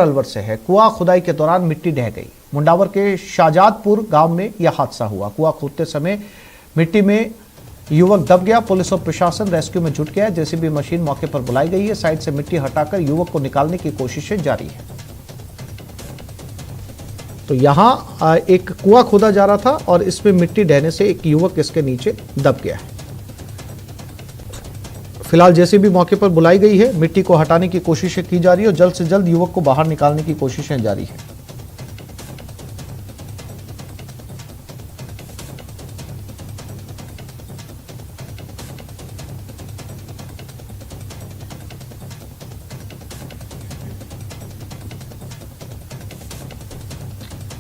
अलवर से है। कुआं खुदाई के दौरान मिट्टी ढह गई। मुंडावर के शाहजादपुर गांव में यह हादसा हुआ। कुआं खोदते समय मिट्टी में युवक दब गया। पुलिस और प्रशासन रेस्क्यू में जुट गया। जेसीबी मशीन मौके पर बुलाई गई है। साइड से मिट्टी हटाकर युवक को निकालने की कोशिशें जारी है। तो यहां एक कुआं खोदा जा रहा था और इसमें मिट्टी ढहने से एक युवक इसके नीचे दब गया है। फिलहाल जेसीबी मौके पर बुलाई गई है। मिट्टी को हटाने की कोशिशें की जा रही है और जल्द से जल्द युवक को बाहर निकालने की कोशिशें जारी है।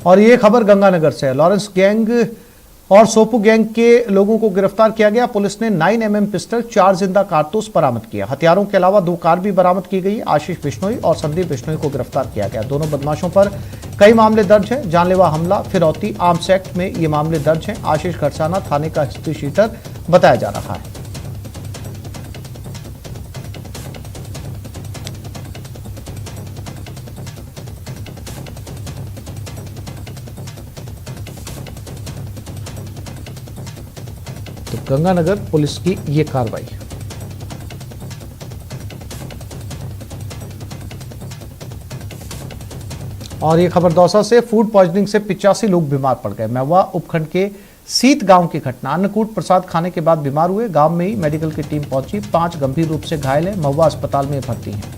और ये खबर गंगानगर से है। लॉरेंस गैंग और सोपू गैंग के लोगों को गिरफ्तार किया गया। पुलिस ने 9mm पिस्टल, 4 जिंदा कारतूस बरामद किया। हथियारों के अलावा 2 कार भी बरामद की गई। आशीष बिश्नोई और संदीप बिश्नोई को गिरफ्तार किया गया। दोनों बदमाशों पर कई मामले दर्ज हैं। जानलेवा हमला, फिरौती, आर्म्स एक्ट में ये मामले दर्ज हैं। आशीष खरसाना थाने का हिस्ट्री शीटर बताया जा रहा है। तो गंगानगर पुलिस की ये कार्रवाई। और ये खबर दौसा से। फूड पॉइजनिंग से 85 लोग बीमार पड़ गए। महुआ उपखंड के सीत गांव की घटना। अन्नकूट प्रसाद खाने के बाद बीमार हुए। गांव में ही मेडिकल की टीम पहुंची। 5 गंभीर रूप से घायल हैं। महुआ अस्पताल में भर्ती हैं।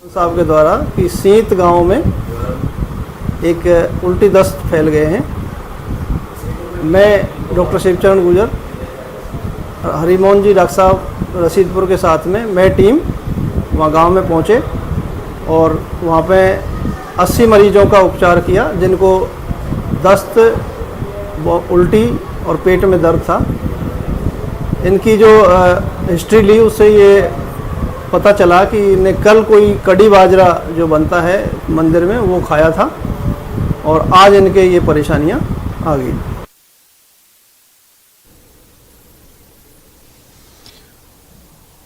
साहब के द्वारा कि सीत गांव में एक उल्टी दस्त फैल गए हैं। मैं डॉक्टर शिवचरण गुजर, हरिमोहन जी डॉक्टर साहब रशीदपुर के साथ में मैं टीम वहाँ गांव में पहुँचे और वहाँ पे 80 मरीजों का उपचार किया जिनको दस्त, उल्टी और पेट में दर्द था। इनकी जो हिस्ट्री ली उससे ये पता चला कि इन्हें कल कोई कड़ी बाजरा जो बनता है मंदिर में वो खाया था और आज इनके ये परेशानियां आ गई।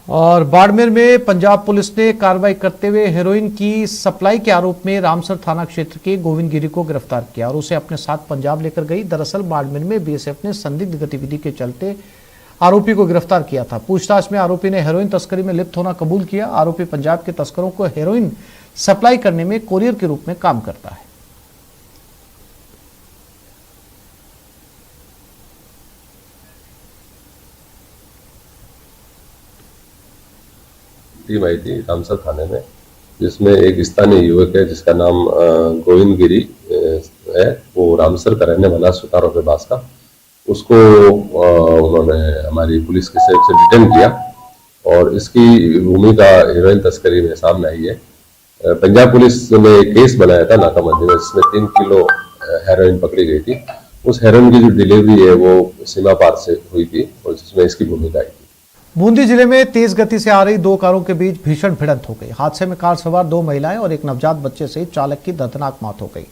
और बाड़मेर में पंजाब पुलिस ने कार्रवाई करते हुए हेरोइन की सप्लाई के आरोप में रामसर थाना क्षेत्र के गोविंद गिरी को गिरफ्तार किया और उसे अपने साथ पंजाब लेकर गई। दरअसल बाड़मेर में बीएसएफ ने संदिग्ध गतिविधि के चलते आरोपी को गिरफ्तार किया था। पूछताछ में आरोपी ने हेरोइन तस्करी में लिप्त होना कबूल किया। आरोपी पंजाब के तस्करों को हेरोइन सप्लाई करने में कोरियर के रूप में काम करता है। टीम आई थी रामसर थाने में जिसमें एक स्थानीय युवक है जिसका नाम गोविंद गिरी है। वो रामसर का रहने वाला सुतारों के पास का, उसको उन्होंने हमारी पुलिस की सेफ से डिटेन किया और इसकी भूमिका हेरोइन तस्करी में सामने आई है। पंजाब पुलिस ने एक केस बनाया था नाकाबंदी में जिसमें 3 किलो हेरोइन पकड़ी गई थी। उस हेरोइन की जो डिलीवरी है वो सीमा पार से हुई थी और जिसमें इसकी भूमिका आई थी। बूंदी जिले में तेज गति से आ रही 2 कारों के बीच भीषण भिड़ंत हो गई। हादसे में कार सवार 2 महिलाएं और एक नवजात बच्चे सहित चालक की दर्दनाक मौत हो गई।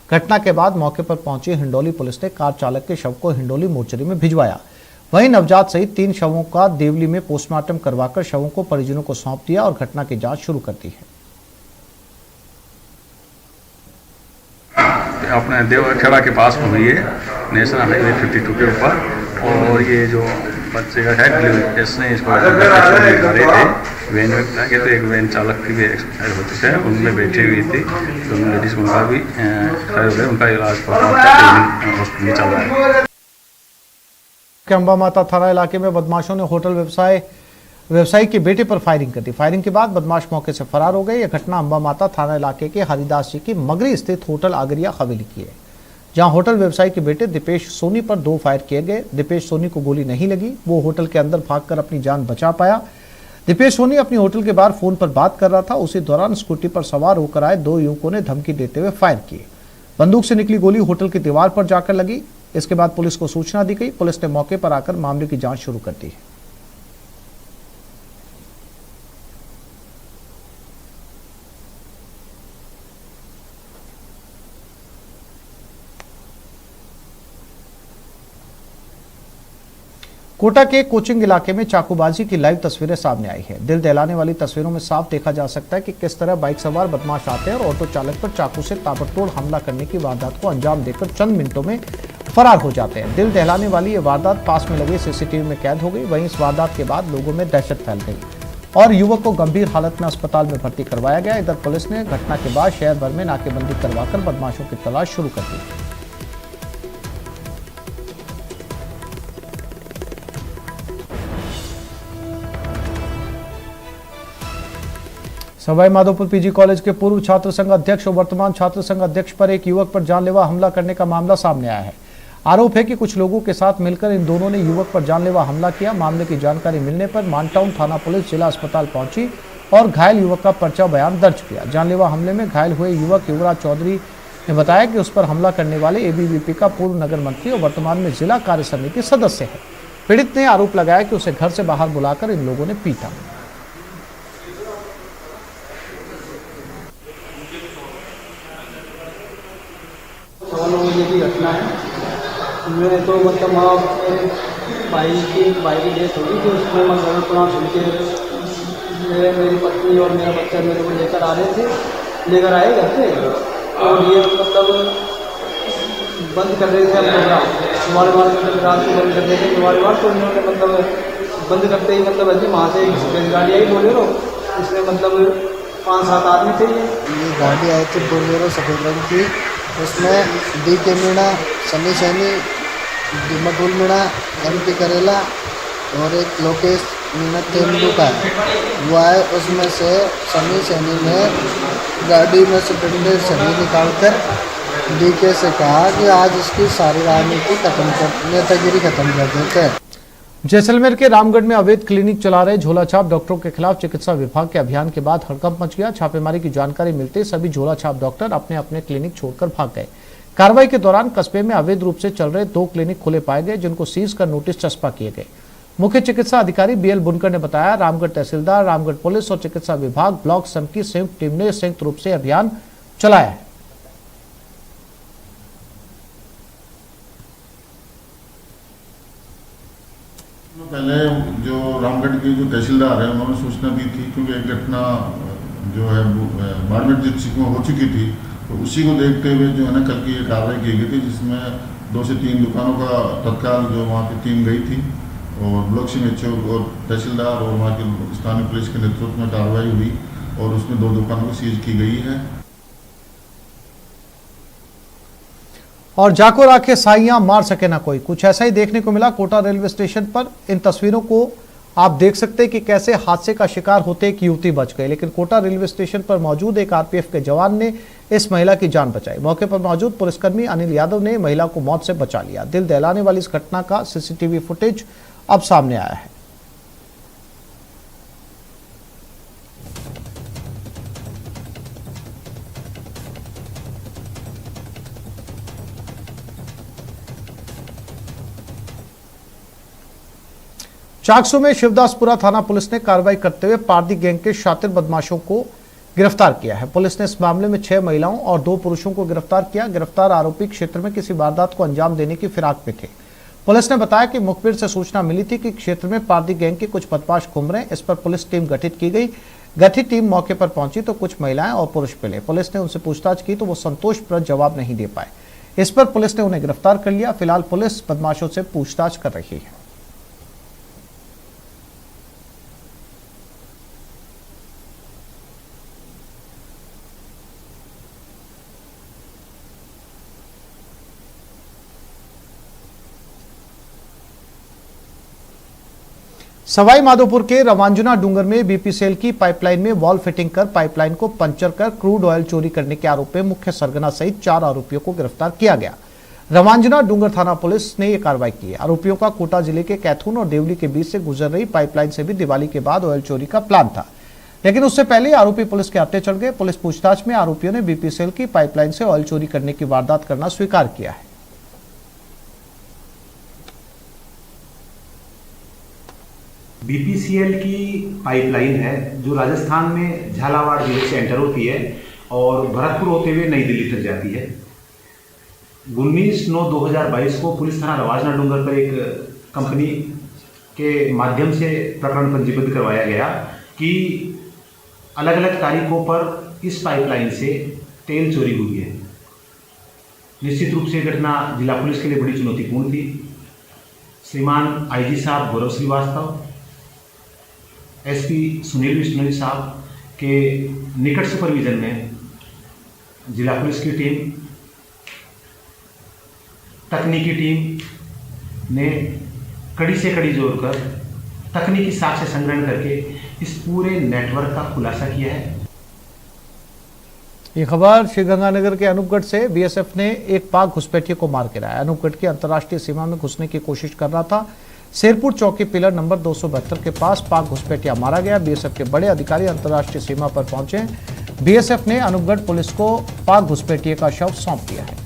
घटना के बाद मौके पर पहुंची हिंडोली पुलिस ने कार चालक के शव को हिंडोली मोर्चरी में भिजवाया। वहीं नवजात सहित 3 शवों का देवली में पोस्टमार्टम करवाकर शवों को परिजनों को सौंप दिया और घटना की जांच शुरू कर दी है। अपने देवखेड़ा के पास हुई है, नेशनल हाईवे 52 के ऊपर। और ये जो बच्चे का है इसने इसको रहे थे वैन में बिठा के, तो एक वैन चालक की भी एक्सपायर हो चुका है, उनमें बैठी हुई थी। दोनों लेडीज उनका भी एक्सपायर हो गया, उनका इलाज हॉस्पिटल में चल रहा है। अंबा माता थाना इलाके में बदमाशों ने होटल व्यवसायी के बेटे पर फायरिंग कर दी। फायरिंग के बाद बदमाश मौके से फरार हो गए। यह घटना अंबा माता थाना इलाके के हरिदास जी की मगरी स्थित होटल आगरिया हवेली की है, जहां होटल व्यवसायी के बेटे दीपेश सोनी पर 2 फायर किए गए। दीपेश सोनी को गोली नहीं लगी, वो होटल के अंदर भागकर अपनी जान बचा पाया। दीपेश सोनी अपनी होटल के बाहर फोन पर बात कर रहा था। उसी दौरान स्कूटी पर सवार होकर आए 2 युवकों ने धमकी देते हुए फायर किए। बंदूक से निकली गोली होटल की दीवार पर जाकर लगी। इसके बाद पुलिस को सूचना दी गई। पुलिस ने मौके पर आकर मामले की जांच शुरू कर दी है। कोटा के कोचिंग इलाके में चाकूबाजी की लाइव तस्वीरें सामने आई है। दिल दहलाने वाली तस्वीरों में साफ देखा जा सकता है कि किस तरह बाइक सवार बदमाश आते हैं और ऑटो चालक पर चाकू से ताबड़तोड़ हमला करने की वारदात को अंजाम देकर चंद मिनटों में फरार हो जाते हैं। दिल दहलाने वाली ये वारदात पास में लगे सीसीटीवी में कैद हो गई। वहीं इस वारदात के बाद लोगों में दहशत फैल गई और युवक को गंभीर हालत में अस्पताल में भर्ती करवाया गया। इधर पुलिस ने घटना के बाद शहर भर में नाकेबंदी करवाकर बदमाशों की तलाश शुरू कर दी। सवाई माधोपुर पीजी कॉलेज के पूर्व छात्र संघ अध्यक्ष और वर्तमान छात्र संघ अध्यक्ष पर एक युवक पर जानलेवा हमला करने का मामला सामने आया है। आरोप है कि कुछ लोगों के साथ मिलकर इन दोनों ने युवक पर जानलेवा हमला किया। मामले की जानकारी मिलने पर मानटाउन थाना पुलिस जिला अस्पताल पहुंची और घायल युवक का पर्चा बयान दर्ज किया। जानलेवा हमले में घायल हुए युवक युवराज चौधरी ने बताया कि उस पर हमला करने वाले एबीवीपी का पूर्व नगर मंत्री और वर्तमान में जिला कार्य समिति सदस्य है। पीड़ित ने आरोप लगाया कि उसे घर से बाहर बुलाकर इन लोगों ने पीटा। ये भी घटना है। मैं तो मतलब वहाँ भाई की डेथ हो गई, तो उसमें मैं घर पुराना सुन के मेरी पत्नी और मेरा बच्चा मेरे को लेकर आए घर से, और ये मतलब बंद कर रहे थे हम प्रोग्राम तुम्हारे मतलब रात को बंद कर रहे थे तुम्हारे बार। तो उन्होंने मतलब बंद करते ही मतलब ऐसे वहाँ से एक गाड़ी आई बोलेरो, इसमें मतलब 5-7 आदमी थे। ये गाड़ी आई थी बोलेरो सफ़ेद रंग की। उसमें DK मीणा, सनी सैनी, मटुल मीणा, MP करेला और एक लोकेश मीणा तेंदु का वो आए। उसमें से सनी सैनी ने गाड़ी में से डंडे सनी निकालकर DK से कहा कि आज इसकी सारी राजनीति खत्म कर, नेतागिरी खत्म कर देते हैं। जैसलमेर के रामगढ़ में अवैध क्लिनिक चला रहे झोलाछाप डॉक्टरों के खिलाफ चिकित्सा विभाग के अभियान के बाद हड़कंप मच गया। छापेमारी की जानकारी मिलते सभी झोलाछाप डॉक्टर अपने अपने क्लिनिक छोड़कर भाग गए। कार्रवाई के दौरान कस्बे में अवैध रूप से चल रहे 2 क्लिनिक खुले पाए गए, जिनको सीज कर नोटिस चस्पा किए गए। मुख्य चिकित्सा अधिकारी BL बुनकर ने बताया, रामगढ़ तहसीलदार, रामगढ़ पुलिस और चिकित्सा विभाग ब्लॉक संघ की संयुक्त टीम ने संयुक्त रूप से अभियान चलाया है। पहले जो रामगढ़ के जो तहसीलदार है उन्होंने सूचना दी थी, क्योंकि एक घटना जो है बाड़मेर डिस्ट्रिक्ट में हो चुकी थी, तो उसी को देखते हुए जो है ना कल की ये कार्रवाई की गई थी, जिसमें 2 से 3 दुकानों का तत्काल जो वहाँ की टीम गई थी और ब्लॉक CMHO और तहसीलदार और वहाँ की स्थानीय पुलिस के नेतृत्व में कार्रवाई हुई और उसमें 2 दुकानों को सीज की गई है। और जाको राखे साइयां मार सके ना कोई, कुछ ऐसा ही देखने को मिला कोटा रेलवे स्टेशन पर। इन तस्वीरों को आप देख सकते हैं कि कैसे हादसे का शिकार होते एक युवती बच गई, लेकिन कोटा रेलवे स्टेशन पर मौजूद एक RPF के जवान ने इस महिला की जान बचाई। मौके पर मौजूद पुलिसकर्मी अनिल यादव ने महिला को मौत से बचा लिया। दिल दहलाने वाली इस घटना का CCTV फुटेज अब सामने आया है। चाकसू में शिवदासपुरा थाना पुलिस ने कार्रवाई करते हुए पारदी गैंग के शातिर बदमाशों को गिरफ्तार किया है। पुलिस ने इस मामले में 6 महिलाओं और 2 पुरुषों को गिरफ्तार किया। गिरफ्तार आरोपी क्षेत्र में किसी वारदात को अंजाम देने की फिराक में थे। पुलिस ने बताया कि मुखबिर से सूचना मिली थी कि क्षेत्र में पारदी गैंग के कुछ बदमाश घूम रहे हैं। इस पर पुलिस टीम गठित की गई। गठित टीम मौके पर पहुंची तो कुछ महिलाएं और पुरुष मिले। पुलिस ने उनसे पूछताछ की तो वो संतोषप्रद जवाब नहीं दे पाए। इस पर पुलिस ने उन्हें गिरफ्तार कर लिया। फिलहाल पुलिस बदमाशों से पूछताछ कर रही है। सवाई माधोपुर के रवांजना डूंगर में BPCL की पाइपलाइन में वॉल फिटिंग कर पाइपलाइन को पंचर कर क्रूड ऑयल चोरी करने के आरोप में मुख्य सरगना सहित 4 आरोपियों को गिरफ्तार किया गया। रवांजना डूंगर थाना पुलिस ने यह कार्रवाई की है। आरोपियों का कोटा जिले के कैथून और देवली के बीच से गुजर रही पाइपलाइन से भी दिवाली के बाद ऑयल चोरी का प्लान था। लेकिन उससे पहले आरोपी पुलिस के हत्थे चढ़ गए। पुलिस पूछताछ में आरोपियों ने बीपीसीएल की पाइपलाइन से ऑयल चोरी करने की वारदात करना स्वीकार किया है। बीपीसीएल की पाइपलाइन है जो राजस्थान में झालावाड़ जिले से एंटर होती है और भरतपुर होते हुए नई दिल्ली तक जाती है। 19/9/2022 को पुलिस थाना रवाजना डूंगर पर एक कंपनी के माध्यम से प्रकरण पंजीबद्ध करवाया गया कि अलग अलग तारीखों पर इस पाइपलाइन से तेल चोरी हुई है। निश्चित रूप से घटना जिला पुलिस के लिए बड़ी चुनौतीपूर्ण थी। श्रीमान आईजी साहब गौरव श्रीवास्तव, एसपी सुनील बिश्नोई साहब के निकट सुपरविजन में जिला पुलिस की टीम, तकनीकी टीम ने कड़ी से कड़ी जोड़कर तकनीकी साक्ष्य संग्रहण करके इस पूरे नेटवर्क का खुलासा किया है। ये खबर श्रीगंगानगर के अनूपगढ़ से। बीएसएफ ने एक पाक घुसपैठिए को मार गिराया। अनूपगढ़ की अंतर्राष्ट्रीय सीमा में घुसने की कोशिश कर रहा था। शेरपुर चौकी पिलर नंबर 272 के पास पाक घुसपैठिया मारा गया। बीएसएफ के बड़े अधिकारी अंतर्राष्ट्रीय सीमा पर पहुंचे। बीएसएफ ने अनूपगढ़ पुलिस को पाक घुसपैठिए का शव सौंप दिया है।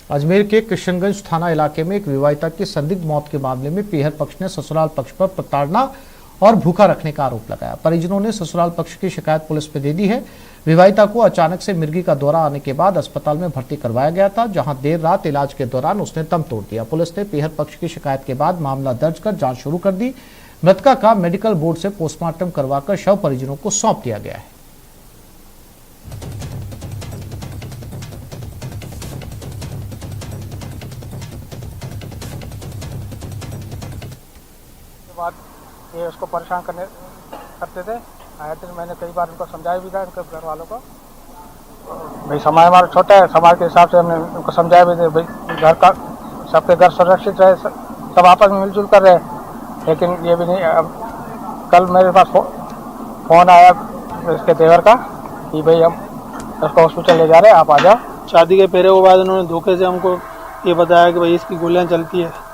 अजमेर के किशनगंज थाना इलाके में एक विवाहिता की संदिग्ध मौत के मामले में पीहर पक्ष ने ससुराल पक्ष पर प्रताड़ना और भूखा रखने का आरोप लगाया। परिजनों ने ससुराल पक्ष की शिकायत पुलिस पे दे दी है। विवाहिता को अचानक से मिर्गी का दौरा आने के बाद अस्पताल में भर्ती करवाया गया था, जहां देर रात इलाज के दौरान उसने दम तोड़ दिया। पुलिस ने पीहर पक्ष की शिकायत के बाद मामला दर्ज कर जांच शुरू कर दी। मृतका का मेडिकल बोर्ड से पोस्टमार्टम करवाकर शव परिजनों को सौंप दिया गया है। बाद ये उसको परेशान करते थे। आए थे, मैंने कई बार उनको समझाया भी था, उनके घर वालों को। भाई समाज हमारा छोटा है, समाज के हिसाब से हमने उनको समझाया भी थे भाई घर का सबके घर सुरक्षित रहे, सब आपस में मिलजुल कर रहे। लेकिन ये भी नहीं। अब कल मेरे पास फोन आया इसके देवर का कि भाई हम उसको हॉस्पिटल ले जा रहे हैं, आप आ जाओ। शादी के पहले के बाद उन्होंने धोखे से हमको ये बताया कि भाई इसकी गोलियां चलती है।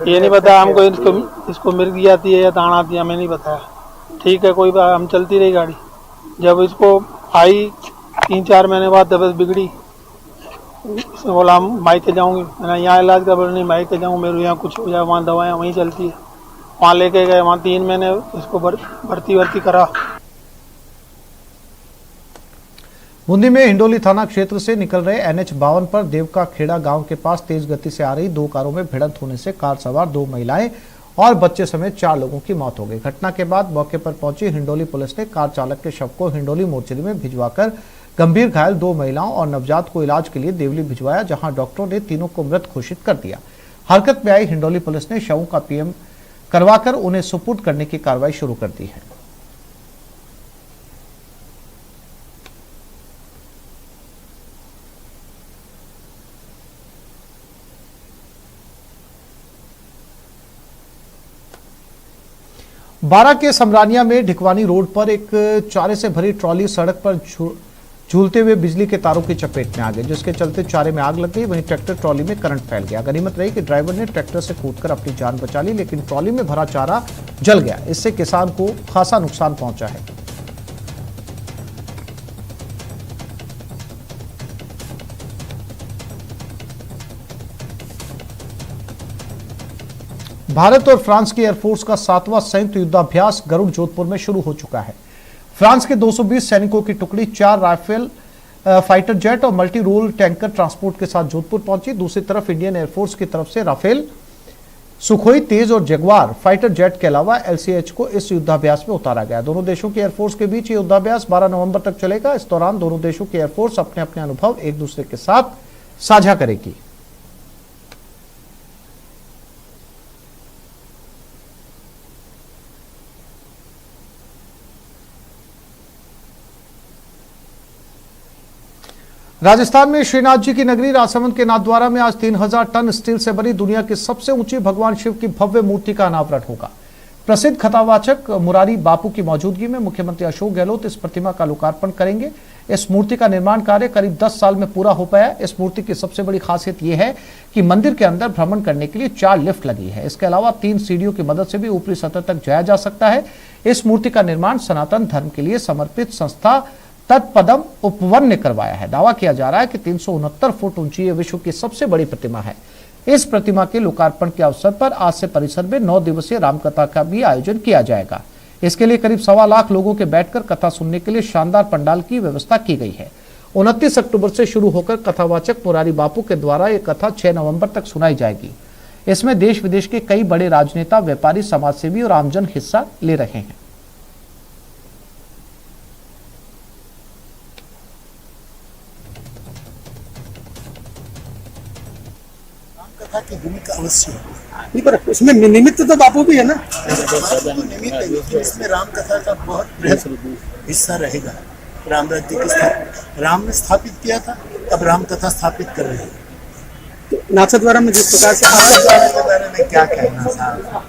ये नहीं बताया हमको इसको मिर्गी आती है या ताड़ आती है, हमें नहीं बताया। ठीक है, कोई बात, हम चलती रही गाड़ी। जब इसको आई 3-4 महीने बाद तबीयत बिगड़ी, इसने बोला हम मायके जाऊंगी। मैंने यहाँ इलाज का बोला नहीं, मायके जाऊँ, मेरे यहाँ कुछ हो जाए, वहाँ दवाएं वहीं चलती है। वहाँ लेके गए, वहाँ 3 महीने इसको भर्ती करा। बूंदी में हिंडोली थाना क्षेत्र से निकल रहे NH-52 पर देवका खेड़ा गांव के पास तेज गति से आ रही 2 कारों में भिड़ंत होने से कार सवार 2 महिलाएं और बच्चे समेत 4 लोगों की मौत हो गई। घटना के बाद मौके पर पहुंची हिंडोली पुलिस ने कार चालक के शव को हिंडोली मोर्चरी में भिजवाकर गंभीर घायल 2 महिलाओं और नवजात को इलाज के लिए देवली भिजवाया, जहां डॉक्टरों ने तीनों को मृत घोषित कर दिया। हरकत में आई हिंडोली पुलिस ने शवों का PM करवाकर उन्हें सुपुर्द करने की कार्रवाई शुरू कर दी है। बारा के समरानिया में ढिकवानी रोड पर एक चारे से भरी ट्रॉली सड़क पर झूलते हुए बिजली के तारों की चपेट में आ गई, जिसके चलते चारे में आग लग गई। वहीं ट्रैक्टर ट्रॉली में करंट फैल गया। गनीमत रही कि ड्राइवर ने ट्रैक्टर से कूदकर अपनी जान बचा ली, लेकिन ट्रॉली में भरा चारा जल गया। इससे किसान को खासा नुकसान पहुंचा है। भारत और फ्रांस की एयरफोर्स का 7वां संयुक्त युद्धाभ्यास गरुड़ जोधपुर में शुरू हो चुका है। फ्रांस के 220 सैनिकों की टुकड़ी 4 राइफल फाइटर जेट और मल्टी रोल टैंकर ट्रांसपोर्ट के साथ जोधपुर पहुंची। दूसरी तरफ इंडियन एयरफोर्स की तरफ से राफेल, सुखोई तेज और जगुआर फाइटर जेट के अलावा LCH को इस युद्धाभ्यास में उतारा गया। दोनों देशों की एयरफोर्स के बीच ये युद्धाभ्यास 12 नवंबर तक चलेगा। इस दौरान दोनों देशों की एयरफोर्स अपने अपने अनुभव एक दूसरे के साथ साझा करेगी। राजस्थान में श्रीनाथ जी की नगरी राजसमंद के नाथद्वारा में आज 3000 टन स्टील से बनी दुनिया की सबसे ऊंची भगवान शिव की भव्य मूर्ति का अनावरण होगा। प्रसिद्ध कथावाचक मुरारी बापू की मौजूदगी में मुख्यमंत्री अशोक गहलोत इस प्रतिमा का लोकार्पण करेंगे। इस मूर्ति का निर्माण कार्य करीब 10 साल में पूरा हो पाया। इस मूर्ति की सबसे बड़ी खासियत यह है कि मंदिर के अंदर भ्रमण करने के लिए 4 लिफ्ट लगी है। इसके अलावा 3 सीढ़ियों की मदद से भी ऊपरी सतह तक जाया जा सकता है। इस मूर्ति का निर्माण सनातन धर्म के लिए समर्पित संस्था तत्पदम उपवन ने करवाया है। दावा किया जा रहा है कि 369 फुट ऊंची ये विश्व की सबसे बड़ी प्रतिमा है। इस प्रतिमा के लोकार्पण के अवसर पर आज से परिसर में 9 दिवसीय रामकथा का भी आयोजन किया जाएगा। इसके लिए करीब 1.25 लाख लोगों के बैठकर कथा सुनने के लिए शानदार पंडाल की व्यवस्था की गई है। 29 अक्टूबर से शुरू होकर कथावाचक मुरारी बापू के द्वारा ये कथा 6 नवंबर तक सुनाई जाएगी। इसमें देश विदेश के कई बड़े राजनेता, व्यापारी, समाजसेवी और आमजन हिस्सा ले रहे हैं। कथा की भूमिका अवश्य नहीं, पर उसमें निमित्त तो बापू भी है ना, निमित्त है, लेकिन इसमें राम कथा का बहुत बृहद हिस्सा रहेगा। राम राज्य की राम ने स्थापित किया था, अब राम कथा स्थापित कर रहे हैं। तो नाथद्वारा में जिस प्रकार से नाथद्वारा के बारे में क्या कहना साहब,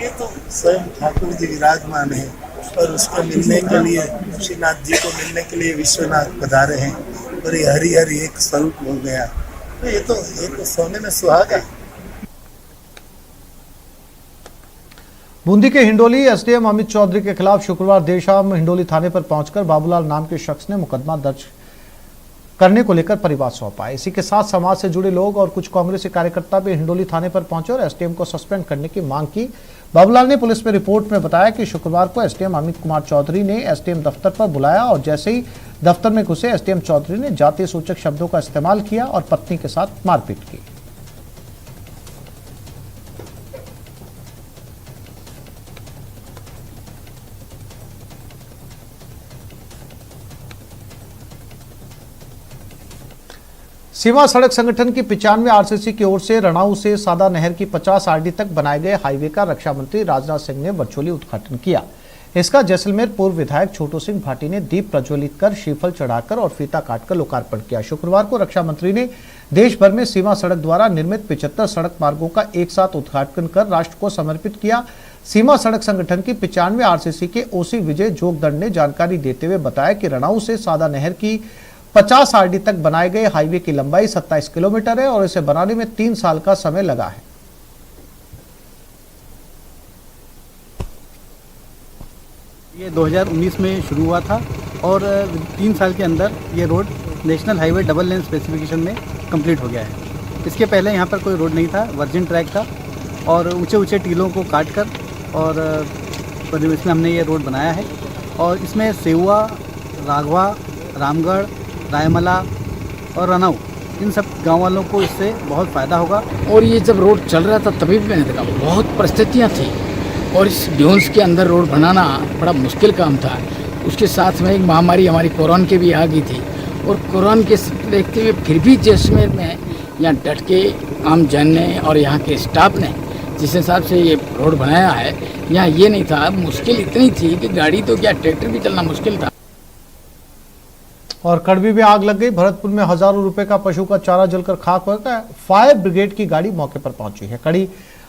ये तो स्वयं ठाकुर जी विराजमान है और उसको मिलने के लिए, श्रीनाथ जी को मिलने के लिए विश्वनाथ पधारे हैं और ये हरि एक स्वरूप हो गया। ये तो सोने में सुहागा। बूंदी के हिंडोली एसडीएम अमित चौधरी के खिलाफ शुक्रवार देर शाम हिंडोली थाने पर पहुंचकर बाबूलाल नाम के शख्स ने मुकदमा दर्ज करने को लेकर परिवार सौंपा। इसी के साथ समाज से जुड़े लोग और कुछ कांग्रेसी कार्यकर्ता भी हिंडोली थाने पर पहुंचे और एसडीएम को सस्पेंड करने की मांग की। बाबूलाल ने पुलिस में रिपोर्ट में बताया कि शुक्रवार को एसडीएम अमित कुमार चौधरी ने एसडीएम दफ्तर पर बुलाया और जैसे ही दफ्तर में घुसे एसडीएम चौधरी ने जातीय सूचक शब्दों का इस्तेमाल किया और पत्नी के साथ मारपीट की। सीमा सड़क संगठन की 95 आरसीसी की ओर से रणाऊ से सादा नहर की 50 आरडी तक बनाए गए हाईवे का रक्षा मंत्री राजनाथ सिंह ने वर्चुअली उद्घाटन किया। इसका जैसलमेर पूर्व विधायक छोटू सिंह भाटी ने दीप प्रज्वलित कर, श्रीफल चढ़ाकर और फीता काटकर लोकार्पण किया। शुक्रवार को रक्षा मंत्री ने देश भर में सीमा सड़क द्वारा निर्मित 75 सड़क मार्गों का एक साथ उद्घाटन कर राष्ट्र को समर्पित किया। सीमा सड़क संगठन की 95 आरसीसी के ओसी विजय जोगदंड ने जानकारी देते हुए बताया कि रणाऊ से सादा नहर की 50 आरडी तक बनाए गए हाईवे की लंबाई 27 किलोमीटर है और इसे बनाने में 3 साल का समय लगा है। ये 2019 में शुरू हुआ था और 3 साल के अंदर ये road national highway double lane specification में कंप्लीट हो गया है। इसके पहले यहाँ पर कोई रोड नहीं था, वर्जिन ट्रैक था और ऊंचे ऊंचे टीलों को काट कर और इसमें हमने ये रोड बनाया है। और इसमें सेवा, राघवा, रामगढ़, रायमला और रनाऊ, इन सब गांव वालों को इससे बहुत फ़ायदा होगा। और ये जब रोड चल रहा था तभी भी मैंने देखा बहुत परिस्थितियाँ थी और इस ड्योन्स के अंदर रोड बनाना बड़ा मुश्किल काम था। उसके साथ में एक महामारी हमारी कोरोना की भी आ गई थी और कोरोना के देखते हुए फिर भी जैसलमेर में यहाँ डट के आम जन ने और यहाँ के स्टाफ ने जिस हिसाब से ये रोड बनाया है, यहाँ ये नहीं था। मुश्किल इतनी थी कि गाड़ी तो क्या ट्रैक्टर भी चलना मुश्किल था। और कड़वी में आग लग गई। भरतपुर में हजारों रुपए का पशु का चारा जलकर खाक हो गया। फायर ब्रिगेड की गाड़ी मौके पर पहुंची है। कड़ी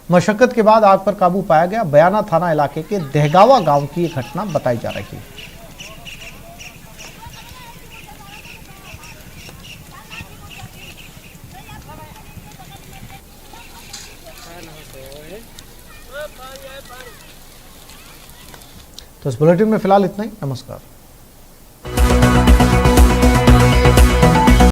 मशक्कत के बाद आग पर काबू पाया गया। बयाना थाना इलाके के दहगावा गांव की यह घटना बताई जा रही है। तो इस बुलेटिन में फिलहाल इतना ही। नमस्कार।